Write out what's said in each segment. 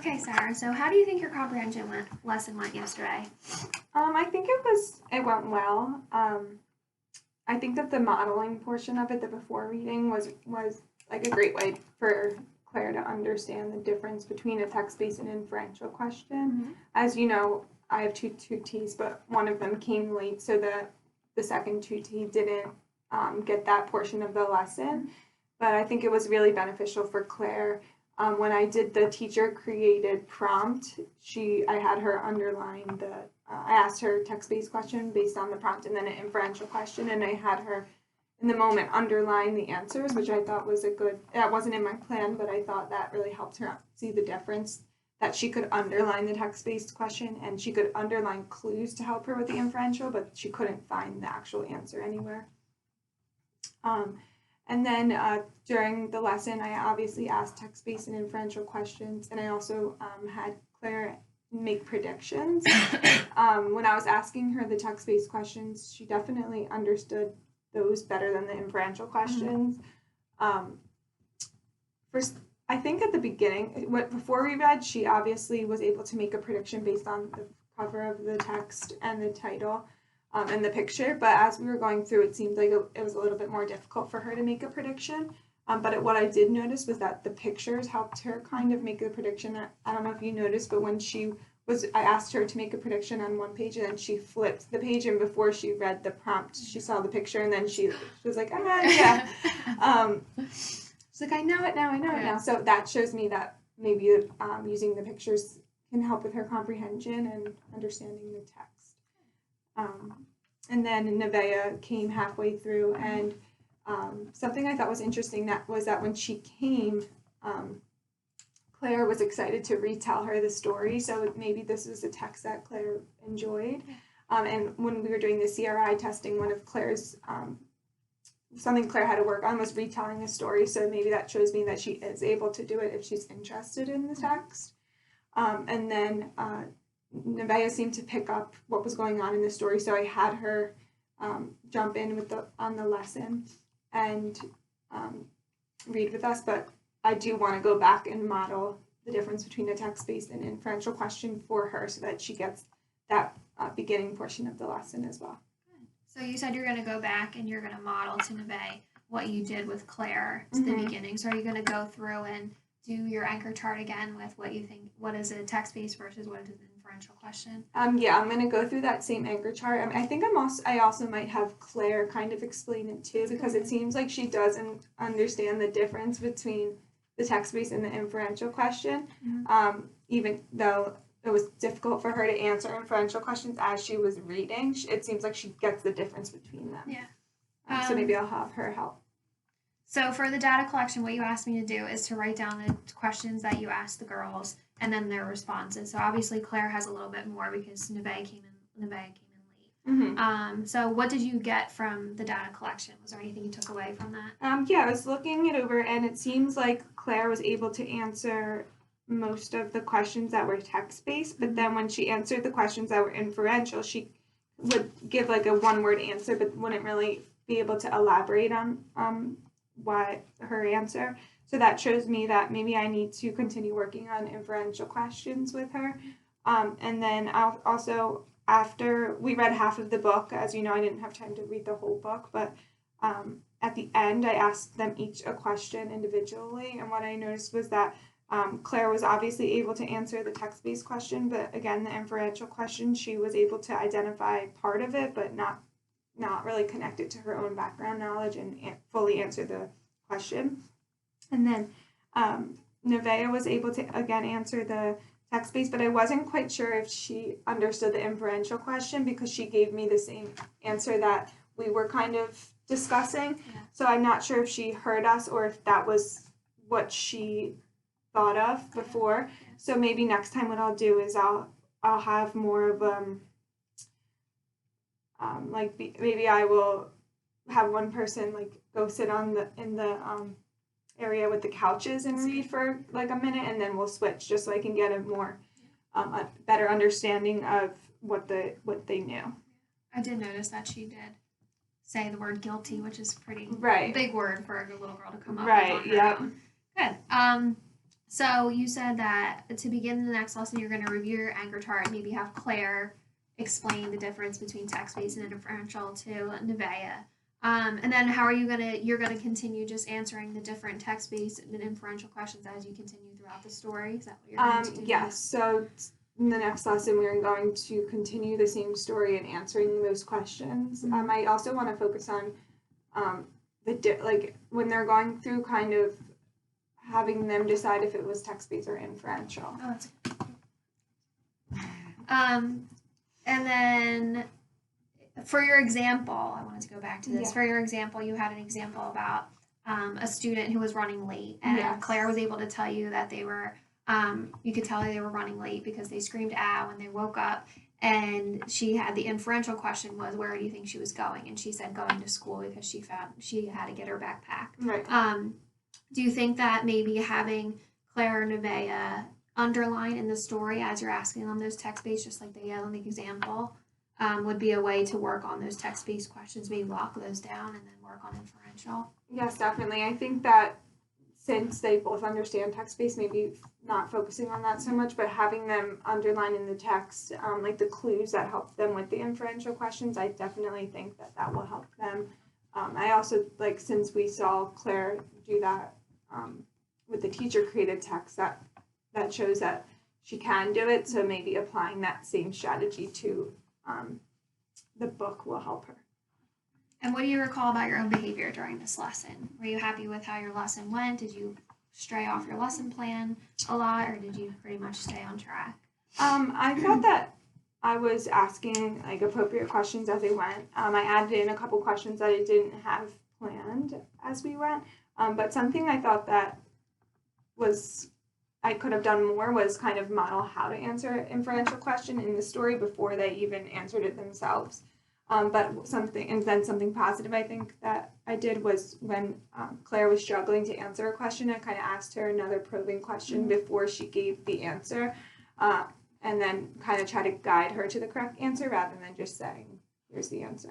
Okay, Sarah, so how do you think your comprehension lesson went yesterday? I think it went well. I think that the modeling portion of it, the before reading, was like a great way for Claire to understand the difference between a text-based and inferential question. Mm-hmm. As you know, I have two tutees, but one of them came late, so the second tutee didn't get that portion of the lesson. But I think it was really beneficial for Claire. When I did the teacher created prompt, I had her underline I asked her text-based question based on the prompt and then an inferential question, and I had her in the moment underline the answers, which I thought was that wasn't in my plan, but I thought that really helped her see the difference, that she could underline the text-based question and she could underline clues to help her with the inferential, but she couldn't find the actual answer anywhere. And then during the lesson, I obviously asked text-based and inferential questions, and I also had Claire make predictions. When I was asking her the text-based questions, she definitely understood those better than the inferential questions. First, I think at the beginning, before we read, she obviously was able to make a prediction based on the cover of the text and the title. And the picture, but as we were going through, it seemed like it was a little bit more difficult for her to make a prediction. But what I did notice was that the pictures helped her kind of make a prediction. I don't know if you noticed, but when I asked her to make a prediction on one page, and then she flipped the page, and before she read the prompt, she saw the picture, and then she was like, yeah. She's like, I know it now. So that shows me that maybe using the pictures can help with her comprehension and understanding the text. And then Nevaeh came halfway through, and something I thought was interesting was that when she came, Claire was excited to retell her the story, so maybe this was a text that Claire enjoyed. And when we were doing the CRI testing, one of Claire's, something Claire had to work on was retelling a story, so maybe that shows me that she is able to do it if she's interested in the text. And then Nevaeh seemed to pick up what was going on in the story, so I had her jump in on the lesson and read with us. But I do want to go back and model the difference between a text-based and inferential question for her, so that she gets that beginning portion of the lesson as well. So you said you're going to go back and you're going to model to Nevaeh what you did with Claire to the beginning. So are you going to go through and do your anchor chart again with what you think? What is a text-based versus what is an inferential question? Yeah, I'm gonna go through that same anchor chart. I think I also might have Claire kind of explain it too, because it seems like she doesn't understand the difference between the text-based and the inferential question. Even though it was difficult for her to answer inferential questions as she was reading, it seems like she gets the difference between them. Yeah. So maybe I'll have her help. So for the data collection, what you asked me to do is to write down the questions that you asked the girls and then their responses. So obviously Claire has a little bit more because Nevaeh came in late. So what did you get from the data collection? Was there anything you took away from that? Yeah, I was looking it over, and it seems like Claire was able to answer most of the questions that were text-based, but then when she answered the questions that were inferential, she would give like a one-word answer, but wouldn't really be able to elaborate on what her answer. So that shows me that maybe I need to continue working on inferential questions with her. And then I'll also, after we read half of the book, as you know, I didn't have time to read the whole book, but at the end, I asked them each a question individually. And what I noticed was that Claire was obviously able to answer the text-based question, but again, the inferential question, she was able to identify part of it, but not really connect it to her own background knowledge and fully answer the question. And then Nevaeh was able to, again, answer the text-based, but I wasn't quite sure if she understood the inferential question because she gave me the same answer that we were kind of discussing. Yeah. So I'm not sure if she heard us or if that was what she thought of before. So maybe next time what I'll do is I'll have more of maybe I will have one person like go sit in the area with the couches and read for like a minute, and then we'll switch just so I can get a more a better understanding of what they knew. I did notice that she did say the word guilty, which is pretty right. big word for a little girl to come up right. with on her own. Good. So you said that to begin the next lesson, you're going to review your anchor chart and maybe have Claire explain the difference between text-based and inferential to Nevaeh. And then how are you're going to continue just answering the different text-based and inferential questions as you continue throughout the story? Is that what you're going to do? Yes. So in the next lesson, we're going to continue the same story and answering those questions. I also want to focus on like when they're going through kind of having them decide if it was text-based or inferential. Oh, that's good. And then for your example, I wanted to go back to this. Yeah. For your example, you had an example about a student who was running late, and yes. Claire was able to tell you that they were, you could tell they were running late because they screamed "ah" when they woke up, and she had the inferential question was, where do you think she was going? And she said going to school because she found she had to get her backpack. Right. Do you think that maybe having Claire or Nevaeh underline in the story as you're asking them those text-based, just like they had on the example, would be a way to work on those text-based questions, maybe lock those down and then work on inferential? Yes, definitely. I think that since they both understand text-based, maybe not focusing on that so much, but having them underline in the text, like the clues that help them with the inferential questions, I definitely think that that will help them. I also, like, since we saw Claire do that with the teacher-created text, that shows that she can do it, so maybe applying that same strategy to the book will help her. And what do you recall about your own behavior during this lesson? Were you happy with how your lesson went? Did you stray off your lesson plan a lot, or did you pretty much stay on track? I thought that I was asking like appropriate questions as I went. I added in a couple questions that I didn't have planned as we went, but something I thought that I could have done more was kind of model how to answer an inferential question in the story before they even answered it themselves. But something positive I think that I did was when Claire was struggling to answer a question, I kind of asked her another probing question before she gave the answer, and then kind of try to guide her to the correct answer rather than just saying, here's the answer.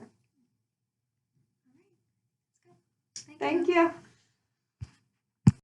All right. That's good. Thank you.